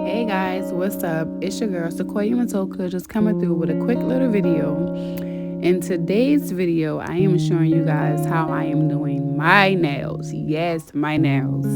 Hey guys, what's up? It's your girl SequoyahMatoaka just coming through with a quick little video. In today's video, I am showing you guys how I am doing my nails. Yes, my nails.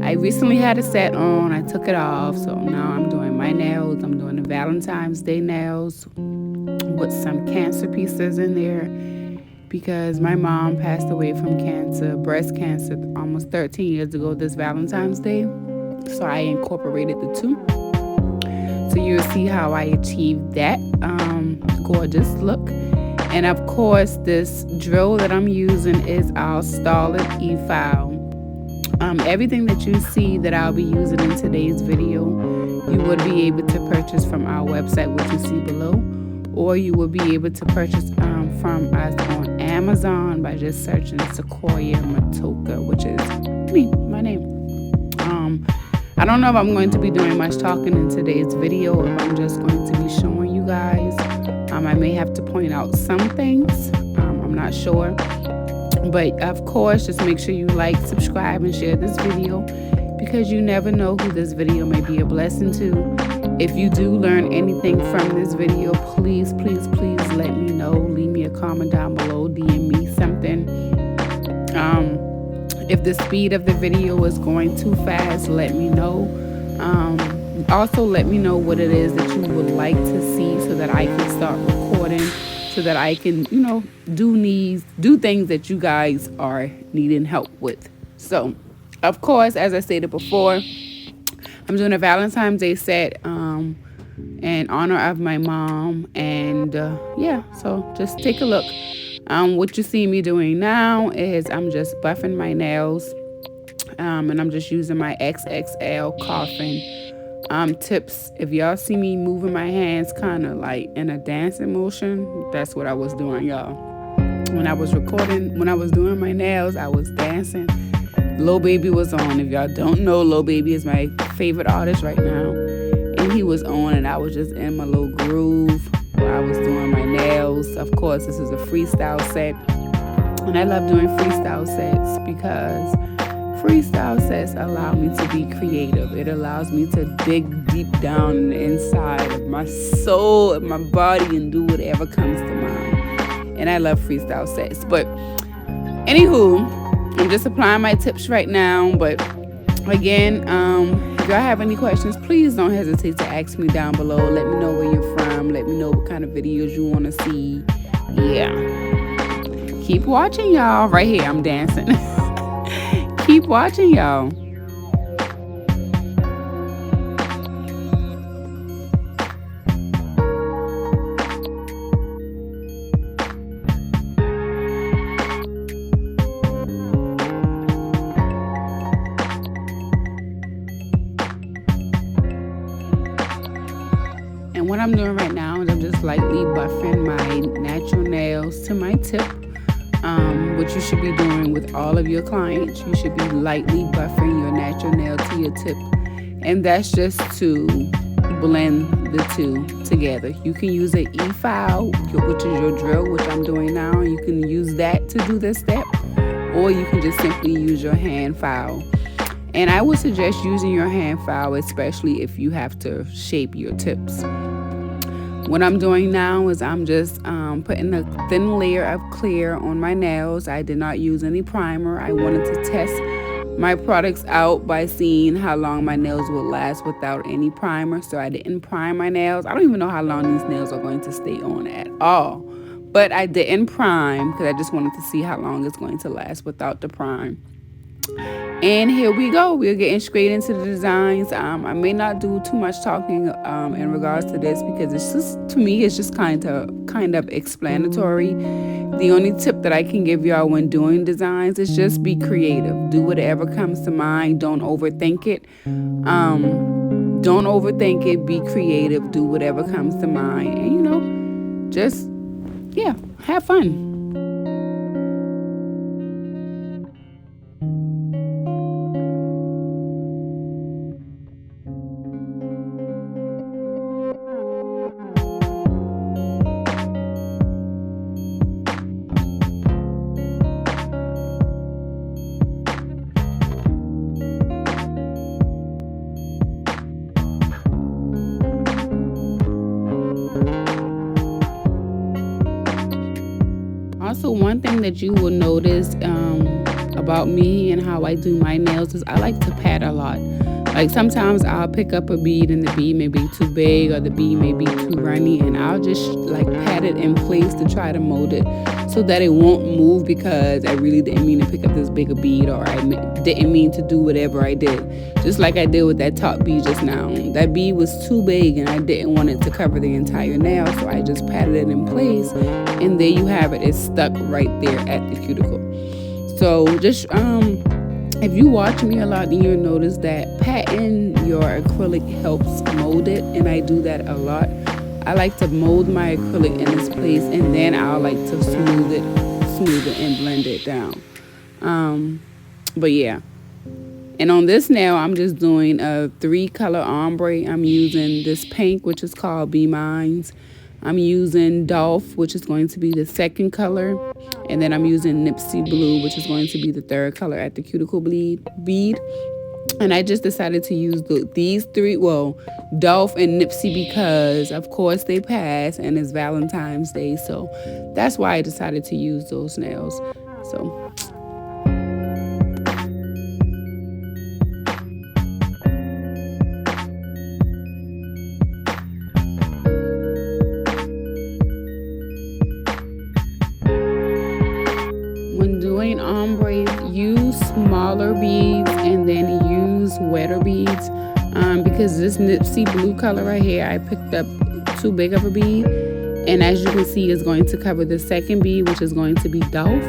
I recently had a set on, I took it off, so now I'm doing my nails. I'm doing the Valentine's Day nails with some cancer pieces in there because my mom passed away from cancer, breast cancer, almost 13 years ago this Valentine's Day. So I incorporated the two. So you'll see how I achieved that gorgeous look. And of course, this drill that I'm using is our Starlet E-File. Everything that you see that I'll be using in today's video, you would be able to purchase from our website, which you see below, or you will be able to purchase from us on Amazon by just searching SequoyahMatoaka, which is me, my name. I don't know if I'm going to be doing much talking in today's video, or if I'm just going to be showing you guys. I may have to point out some things. I'm not sure. But of course, just make sure you like, subscribe, and share this video because you never know who this video may be a blessing to. If you do learn anything from this video, please, please, please let me know. Leave me a comment down below, DM me something. If the speed of the video is going too fast, let me know. Also, let me know what it is that you would like to see so that I can start recording, so that I can, do things that you guys are needing help with. So, of course, as I stated before, I'm doing a Valentine's Day set in honor of my mom. And so just take a look. What you see me doing now is I'm just buffing my nails, and I'm just using my XXL coffin tips. If y'all see me moving my hands kind of like in a dancing motion, that's what I was doing, y'all. When I was doing my nails, I was dancing. Lil Baby was on. If y'all don't know, Lil Baby is my favorite artist right now, and he was on, and I was just in my little groove while I was doing my nails. Of course, this is a freestyle set, and I love doing freestyle sets because freestyle sets allow me to be creative. It allows me to dig deep down in the inside of my soul and my body and do whatever comes to mind. And I love freestyle sets. But anywho, I'm just applying my tips right now. But again, if y'all have any questions, please don't hesitate to ask me down below. Let me know where you're from. Let me know what kind of videos you want to see. Yeah. Keep watching, y'all. Right here, I'm dancing. Keep watching, y'all. And what I'm doing right now is I'm just lightly buffing my natural nails to my tip. What you should be doing with all of your clients, you should be lightly buffing your natural nail to your tip. And that's just to blend the two together. You can use an E-File, which is your drill, which I'm doing now. You can use that to do this step, or you can just simply use your hand file. And I would suggest using your hand file, especially if you have to shape your tips. What I'm doing now is I'm just putting a thin layer of clear on my nails. I did not use any primer. I wanted to test my products out by seeing how long my nails will last without any primer. So I didn't prime my nails. I don't even know how long these nails are going to stay on at all. But I didn't prime because I just wanted to see how long it's going to last without the prime. And here we go. We're getting straight into the designs. I may not do too much talking in regards to this because it's just, to me, it's just kind of explanatory. The only tip that I can give y'all when doing designs is just be creative. Do whatever comes to mind. Don't overthink it. Don't overthink it. Be creative. Do whatever comes to mind. And, just, have fun. Also, one thing that you will notice about me and how I do my nails is I like to pat a lot. Like sometimes I'll pick up a bead and the bead may be too big or the bead may be too runny, and I'll just like pat it in place to try to mold it so that it won't move, because I really didn't mean to pick up this bigger bead, or I didn't mean to do whatever I did. Just like I did with that top bead just now. That bead was too big and I didn't want it to cover the entire nail, so I just patted it in place, and there you have it. It's stuck right there at the cuticle. So just if you watch me a lot, then you'll notice that patting your acrylic helps mold it, and I do that a lot. I like to mold my acrylic in this place, and then I'll like to smooth it and blend it down. But yeah. And on this nail, I'm just doing a 3-color ombre. I'm using this pink, which is called Be Mines. I'm using Dolph, which is going to be the 2nd color. And then I'm using Nipsey Blue, which is going to be the 3rd color at the cuticle bead. And I just decided to use these 3, Dolph and Nipsey, because of course they pass and it's Valentine's Day. So that's why I decided to use those nails. So when doing ombre, use smaller beads and then use wetter beads, because this Nipsey Blue color right here, I picked up too big of a bead, and as you can see, it's going to cover the 2nd bead, which is going to be Dolph,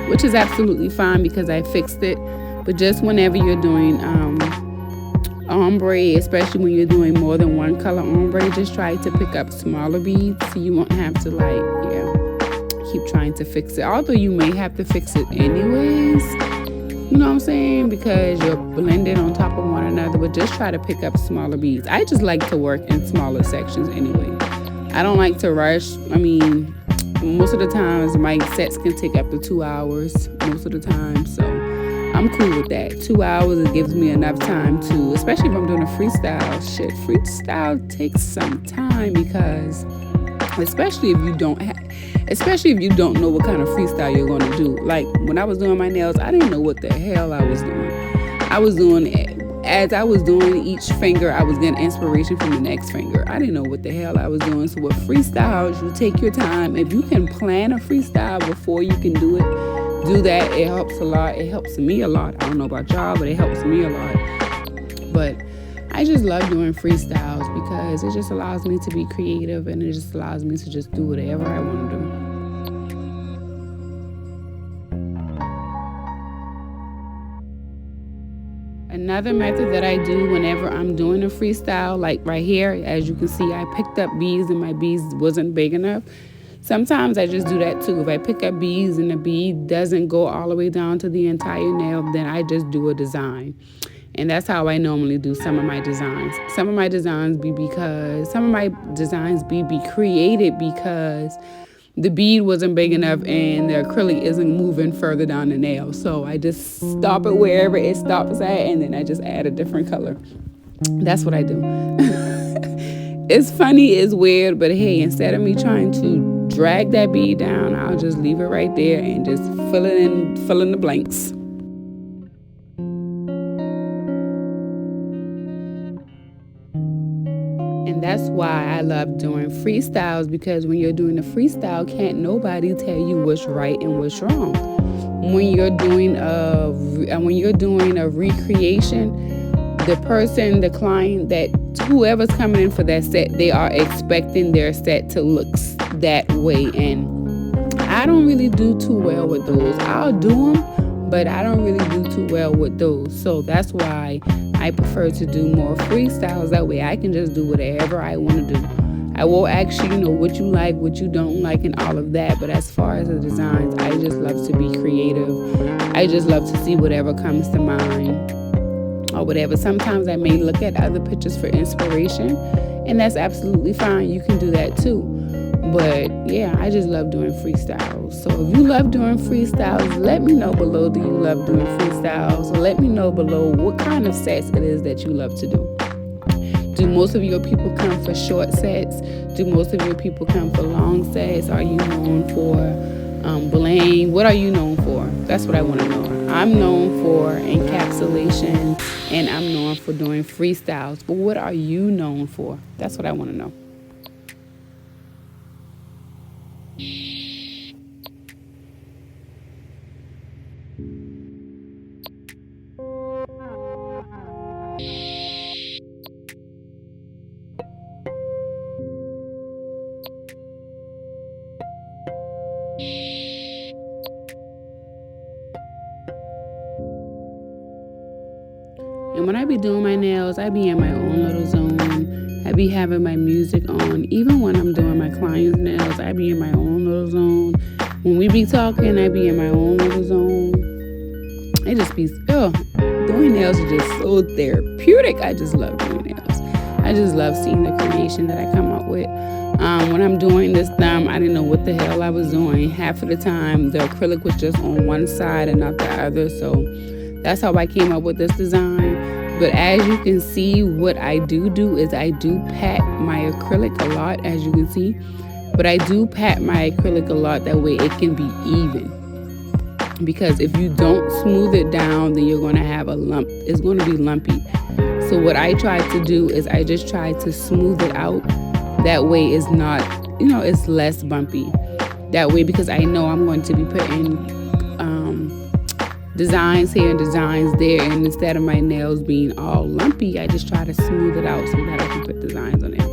which is absolutely fine because I fixed it. But just whenever you're doing ombre, especially when you're doing more than 1 color ombre, just try to pick up smaller beads so you won't have to keep trying to fix it. Although you may have to fix it anyways, you know what I'm saying, because you're blended on top of one another. But just try to pick up smaller beads. I just like to work in smaller sections anyway. I don't like to rush. I mean, most of the times my sets can take up to 2 hours most of the time, so I'm cool with that. 2 hours, it gives me enough time to, especially if I'm doing a freestyle. Freestyle takes some time, because especially if you don't know what kind of freestyle you're going to do. Like when I was doing my nails, I didn't know what the hell I was doing. As I was doing each finger, I was getting inspiration from the next finger. I didn't know what the hell I was doing. So with freestyles, you take your time. If you can plan a freestyle before you can do it, do that. It helps a lot. It helps me a lot. I don't know about y'all, but it helps me a lot. But I just love doing freestyles because it just allows me to be creative, and it just allows me to just do whatever I want to do. Another method that I do whenever I'm doing a freestyle, like right here, as you can see, I picked up beads and my beads wasn't big enough. Sometimes I just do that too. If I pick up beads and the bead doesn't go all the way down to the entire nail, then I just do a design. And that's how I normally do some of my designs. Some of my designs be created because the bead wasn't big enough and the acrylic isn't moving further down the nail. So I just stop it wherever it stops at, and then I just add a different color. That's what I do. It's funny, it's weird, but hey, instead of me trying to drag that bead down, I'll just leave it right there and just fill in the blanks. And that's why I love doing freestyles, because when you're doing a freestyle, can't nobody tell you what's right and what's wrong. When you're doing a recreation, the person, the client, that whoever's coming in for that set, they are expecting their set to look that way, and I don't really do too well with those. I'll do them, but I don't really do too well with those. So that's why I prefer to do more freestyles. That way I can just do whatever I want to do. I will ask you, what you like, what you don't like, and all of that. But as far as the designs, I just love to be creative. I just love to see whatever comes to mind or whatever. Sometimes I may look at other pictures for inspiration, and that's absolutely fine. You can do that too. But yeah, I just love doing freestyles. So if you love doing freestyles, let me know below. Do you love doing freestyles? Let me know below what kind of sets it is that you love to do. Do most of your people come for short sets? Do most of your people come for long sets? Are you known for bling. What are you known for? That's what I want to know. I'm known for encapsulation and I'm known for doing freestyles. But what are you known for? That's what I want to know. And when I be doing my nails, I be in my own little zone. I be having my music on. Even when I'm doing my clients' nails, I be in my own little zone. When we be talking, I be in my own little zone. It just be, doing nails is just so therapeutic. I just love doing nails. I just love seeing the creation that I come up with. When I'm doing this thumb, I didn't know what the hell I was doing. Half of the time, the acrylic was just on one side and not the other. So that's how I came up with this design. But as you can see, what I do is I do pat my acrylic a lot, as you can see. But I do pat my acrylic a lot, that way it can be even. Because if you don't smooth it down, then you're going to have a lump. It's going to be lumpy. So what I try to do is I just try to smooth it out. That way it's not, it's less bumpy. That way, because I know I'm going to be putting designs here and designs there, and instead of my nails being all lumpy, I just try to smooth it out so that I can put designs on it.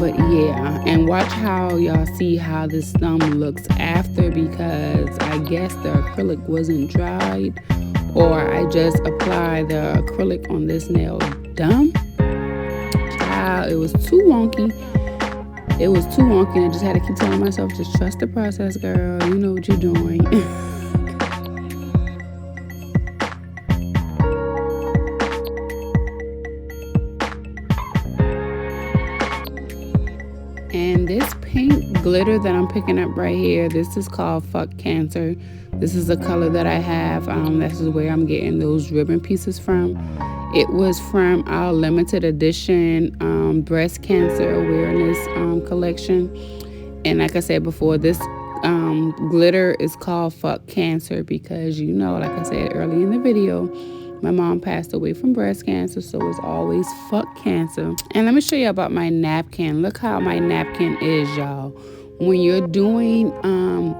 But yeah, and watch how y'all see how this thumb looks after, because I guess the acrylic wasn't dried, or I just applied the acrylic on this nail dumb. Child, it was too wonky. It was too wonky, and I just had to keep telling myself, just trust the process, girl. You know what you're doing. And this pink glitter that I'm picking up right here, this is called Fuck Cancer. This is the color that I have. This is where I'm getting those ribbon pieces from. It was from our limited edition breast cancer awareness collection. And like I said before, this glitter is called Fuck Cancer because, like I said earlier in the video, my mom passed away from breast cancer, so it's always fuck cancer. And let me show you about my napkin. Look how my napkin is, y'all. When you're doing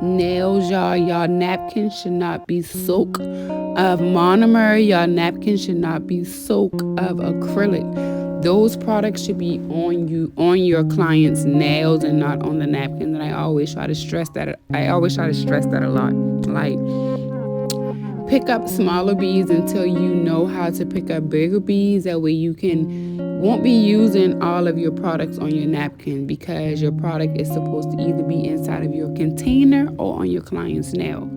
nails, y'all napkin should not be soaked of monomer. Y'all napkin should not be soaked of acrylic. Those products should be on your client's nails and not on the napkin. And I always try to stress that. A lot. Like, pick up smaller beads until you know how to pick up bigger beads. That way you won't be using all of your products on your napkin, because your product is supposed to either be inside of your container or on your client's nail.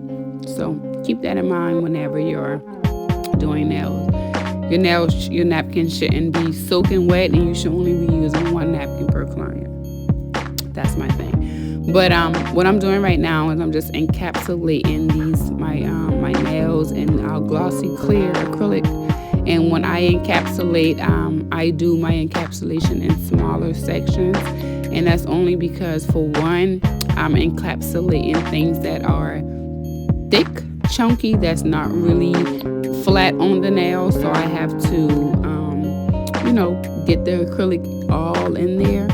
So keep that in mind whenever you're doing nails. Your napkin shouldn't be soaking wet, and you should only be using one napkin per client. That's my thing. But what I'm doing right now is I'm just encapsulating my nails in our glossy clear acrylic. And when I encapsulate, I do my encapsulation in smaller sections. And that's only because, for one, I'm encapsulating things that are thick, chunky, that's not really flat on the nail. So I have to, get the acrylic all in there.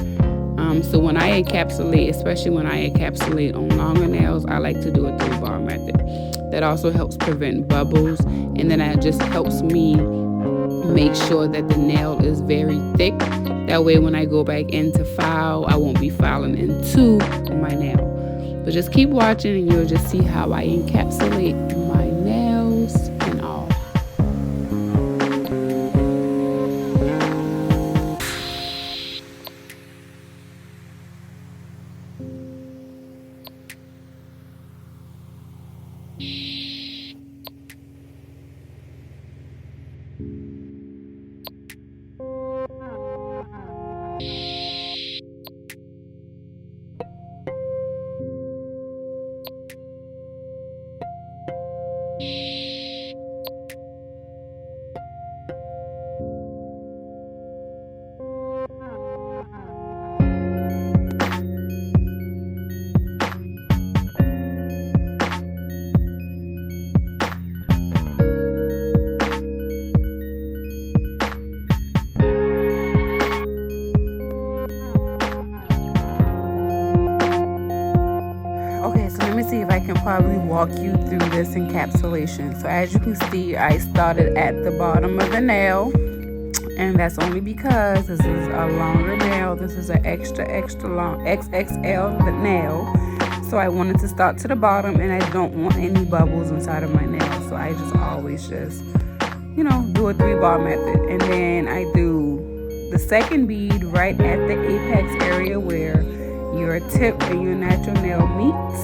So when I encapsulate, especially when I encapsulate on longer nails, I like to do a 3-bar method. That also helps prevent bubbles, and then it just helps me make sure that the nail is very thick. That way when I go back in to file, I won't be filing into my nail. But just keep watching and you'll just see how I encapsulate my nails and all. probably walk you through this encapsulation. So as you can see, I started at the bottom of the nail, and that's only because this is a longer nail. This is an extra long XXL nail. So I wanted to start to the bottom, and I don't want any bubbles inside of my nail. So I just always do a 3-bar method. And then I do the second bead right at the apex area where your tip and your natural nail meets.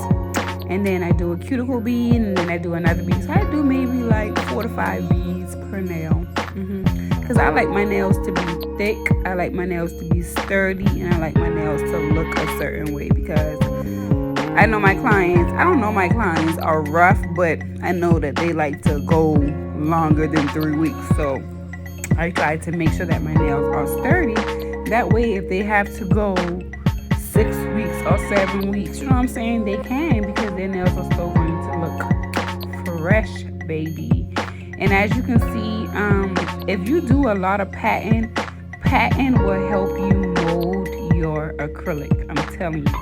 And then I do a cuticle bead, and then I do another bead. So I do maybe like 4 to 5 beads per nail. Because I like my nails to be thick, I like my nails to be sturdy, and I like my nails to look a certain way, because I don't know my clients are rough, but I know that they like to go longer than 3 weeks. So I try to make sure that my nails are sturdy. That way, if they have to go 6 weeks or 7 weeks, you know what I'm saying, they can, because their nails are still going to look fresh, baby. And as you can see, if you do a lot of patting will help you mold your acrylic. I'm telling you.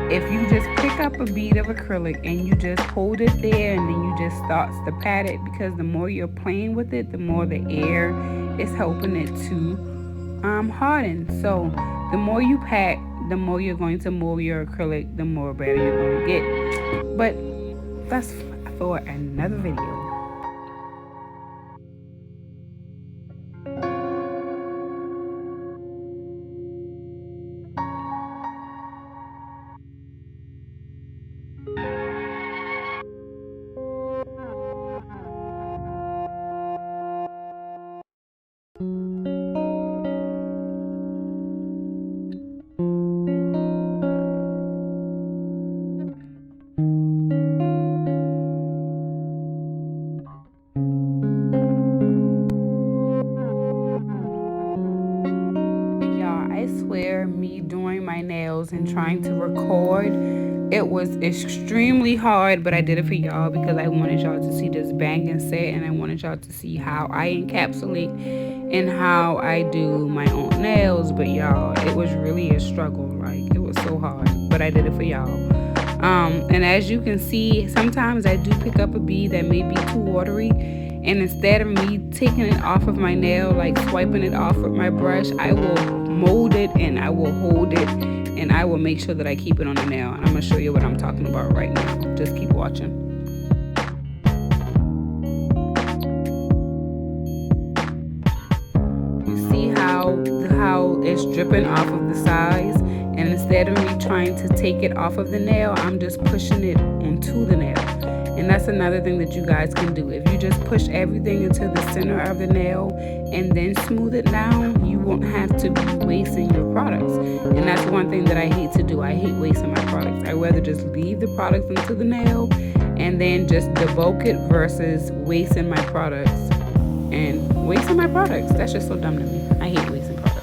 If you just pick up a bead of acrylic and you just hold it there, and then you just start to pat it, because the more you're playing with it, the more the air is helping it to harden. So the more you pat, the more you're going to mold your acrylic, the more better you're going to get. But that's for another video. Me doing my nails and trying to record, it was extremely hard, but I did it for y'all because I wanted y'all to see this banging set, and I wanted y'all to see how I encapsulate and how I do my own nails. But y'all, it was really a struggle. Like, it was so hard, but I did it for y'all. And as you can see, sometimes I do pick up a bead that may be too watery, and instead of me taking it off of my nail, like swiping it off with my brush, I will mold it, and I will hold it, and I will make sure that I keep it on the nail. And I'm going to show you what I'm talking about right now. Just keep watching. You see how it's dripping off of the sides, and instead of me trying to take it off of the nail, I'm just pushing it onto the nail. And that's another thing that you guys can do. If you just push everything into the center of the nail and then smooth it down, you won't have to be wasting your products. And that's one thing that I hate to do. I hate wasting my products. I rather just leave the products into the nail and then just debulk it versus wasting my products. And wasting my products, that's just so dumb to me. I hate wasting products.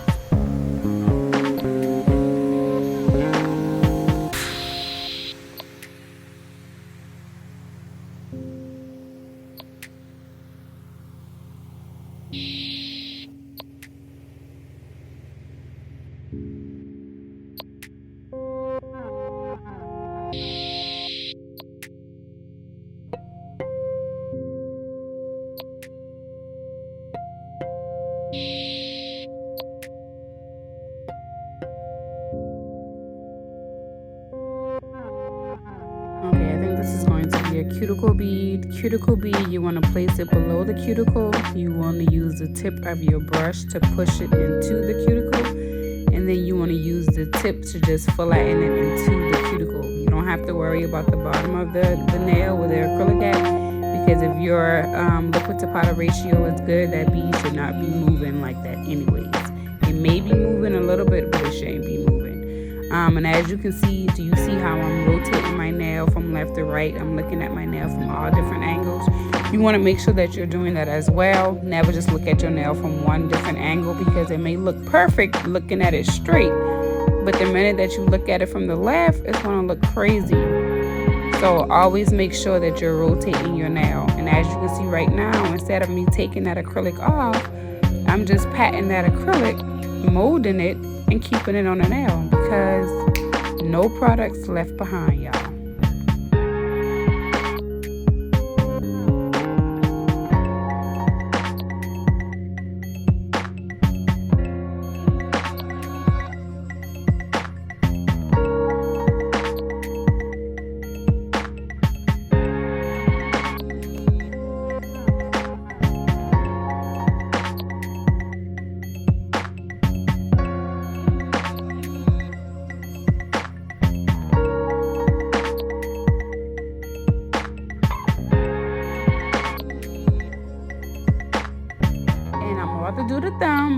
Okay, I think this is going to be a cuticle bead. Cuticle bead, you want to place it below the cuticle. You want to use the tip of your brush to push it into the cuticle. And then you want to use the tip to just flatten it into the cuticle. You don't have to worry about the bottom of the nail with the acrylic at, because if your liquid to powder ratio is good, that bead should not be moving like that anyways. It may be moving a little bit, but it shouldn't be moving. And as you can see, do you see how I'm rotating my nail from left to right? I'm looking at my nail from all different angles. You want to make sure that you're doing that as well. Never just look at your nail from one different angle, because it may look perfect looking at it straight, but the minute that you look at it from the left, it's going to look crazy. So always make sure that you're rotating your nail. And as you can see right now, instead of me taking that acrylic off, I'm just patting that acrylic, molding it, and keeping it on the nail, because no products left behind, y'all.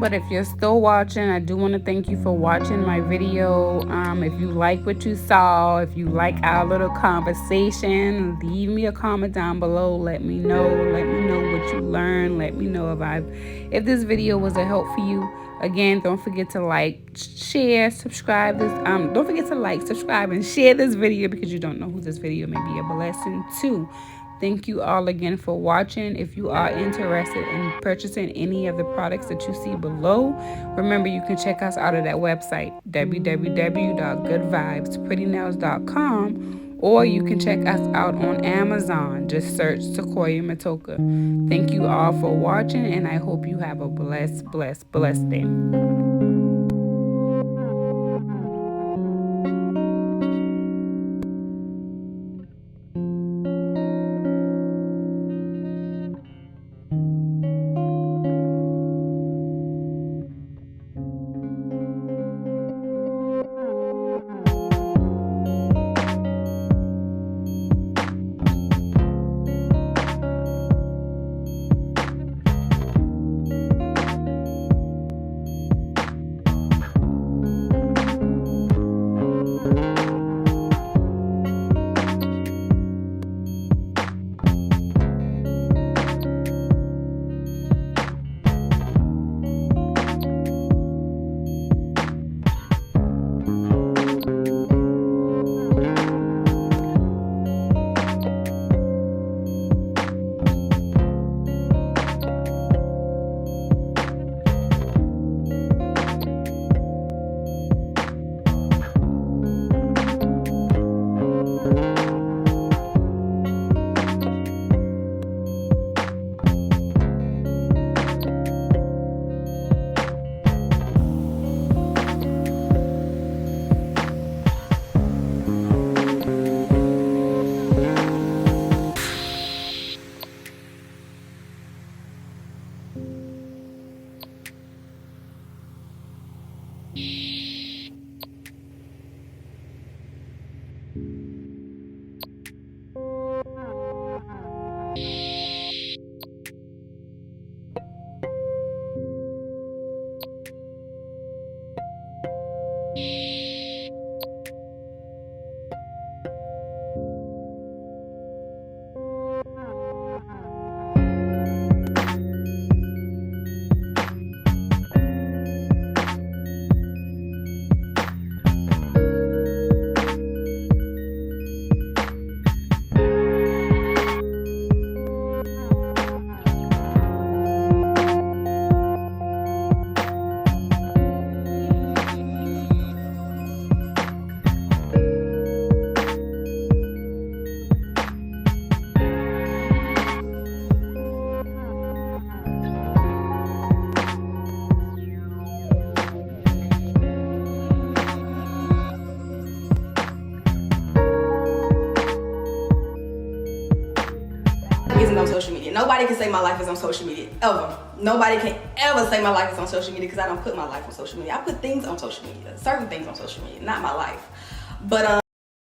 but if you're still watching, I do want to thank you for watching my video. If you like what you saw, if you like our little conversation, leave me a comment down below. Let me know what you learned. Let me know if this video was a help for you. Again, don't forget to like, share, subscribe don't forget to like, subscribe, and share this video, because you don't know who this video may be a blessing to. Thank you all again for watching. If you are interested in purchasing any of the products that you see below, remember you can check us out at that website, www.goodvibesprettynails.com, or you can check us out on Amazon. Just search SequoyahMatoaka. Thank you all for watching, and I hope you have a blessed day. Isn't on social media. Nobody can say my life is on social media, ever. Nobody can ever say my life is on social media, because I don't put my life on social media. I put things on social media, certain things on social media, not my life. But